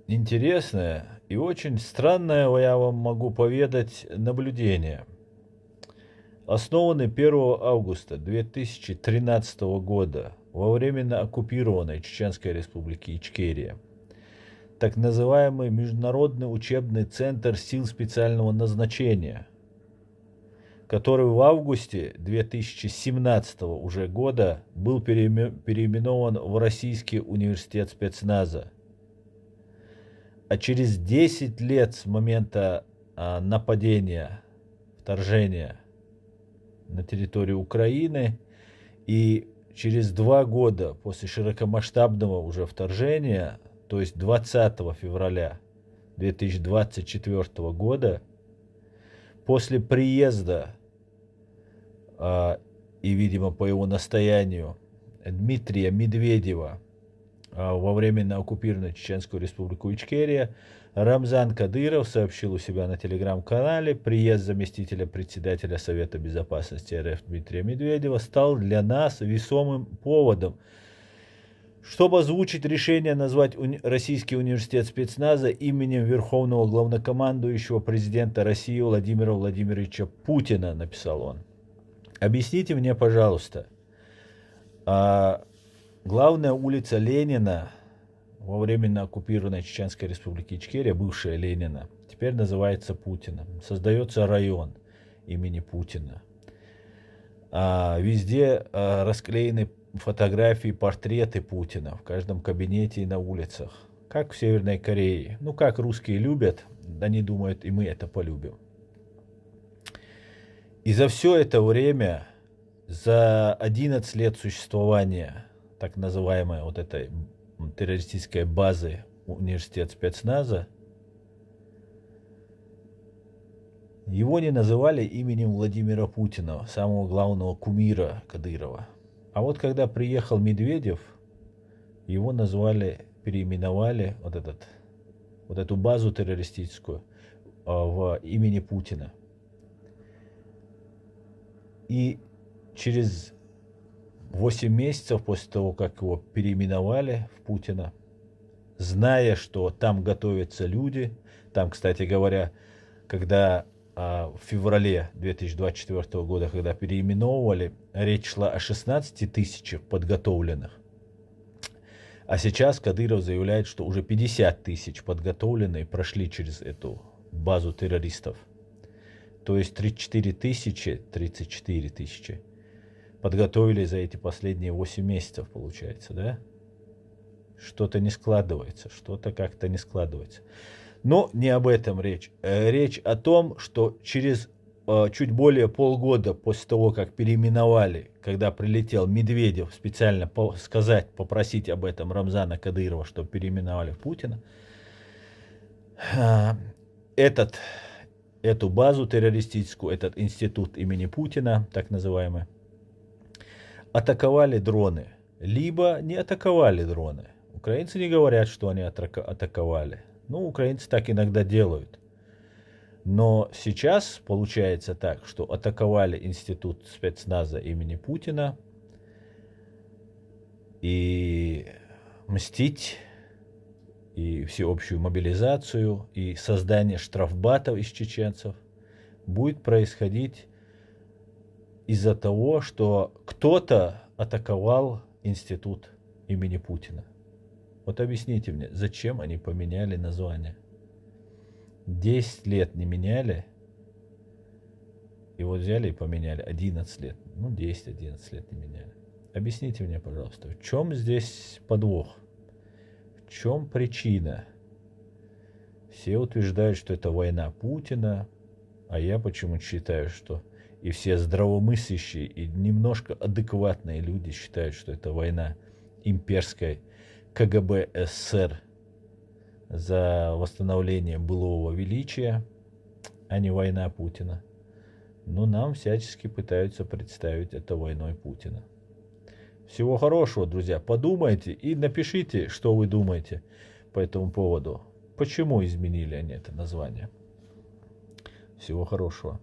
интересное и очень странное, я вам могу поведать, наблюдение. Основанный 1 августа 2013 года во временно оккупированной Чеченской республике Ичкерия, так называемый Международный учебный центр сил специального назначения, который в августе 2017 уже года был переименован в Российский университет спецназа. А через 10 лет с момента нападения, вторжения на территорию Украины и через 2 года после широкомасштабного уже вторжения, то есть 20 февраля 2024 года, после приезда и, видимо, по его настоянию Дмитрия Медведева во временно оккупированную Чеченскую республику Ичкерия, Рамзан Кадыров сообщил у себя на телеграм-канале: приезд заместителя председателя Совета Безопасности РФ Дмитрия Медведева стал для нас весомым поводом, чтобы озвучить решение назвать Российский университет спецназа именем Верховного Главнокомандующего президента России Владимира Владимировича Путина, написал он. Объясните мне, пожалуйста, главная улица Ленина во временно оккупированной Чеченской республике Ичкерия, бывшая Ленина, теперь называется Путина. Создается район имени Путина. Везде расклеены фотографии, портреты Путина в каждом кабинете и на улицах. Как в Северной Корее. Ну, как русские любят, они думают, и мы это полюбим. И за все это время, за 11 лет существования так называемой вот этой террористической базы университет спецназа, его не называли именем Владимира Путина, самого главного кумира Кадырова. А вот когда приехал Медведев, его назвали, переименовали вот эту базу террористическую в имени Путина. И через 8 месяцев после того, как его переименовали в Путина, зная, что там готовятся люди, там, кстати говоря, когда в феврале 2024 года, когда переименовывали, речь шла о 16 тысячах подготовленных. А сейчас Кадыров заявляет, что уже 50 тысяч подготовленные прошли через эту базу террористов. То есть 34 тысячи подготовили за эти последние 8 месяцев, получается, да? Что-то не складывается, что-то как-то не складывается. Но не об этом речь. Речь о том, что через чуть более полгода после того, как переименовали, когда прилетел Медведев специально попросить об этом Рамзана Кадырова, чтобы переименовали в Путина, эту базу террористическую, этот институт имени Путина, так называемый, атаковали дроны, либо не атаковали дроны. Украинцы не говорят, что они атаковали. Ну, украинцы так иногда делают. Но сейчас получается так, что атаковали институт спецназа имени Путина, и мстить, и всеобщую мобилизацию, и создание штрафбатов из чеченцев будет происходить из-за того, что кто-то атаковал институт имени Путина. Вот объясните мне, зачем они поменяли название? 10 лет не меняли, и вот взяли и поменяли 11 лет. Ну, 10-11 лет не меняли. Объясните мне, пожалуйста, в чем здесь подвох? В чем причина? Все утверждают, что это война Путина, а я почему-то считаю, что и все здравомыслящие и немножко адекватные люди считают, что это война имперской КГБ СССР за восстановление былого величия, а не война Путина. Но нам всячески пытаются представить это войной Путина. Всего хорошего, друзья. Подумайте и напишите, что вы думаете по этому поводу. Почему изменили они это название? Всего хорошего.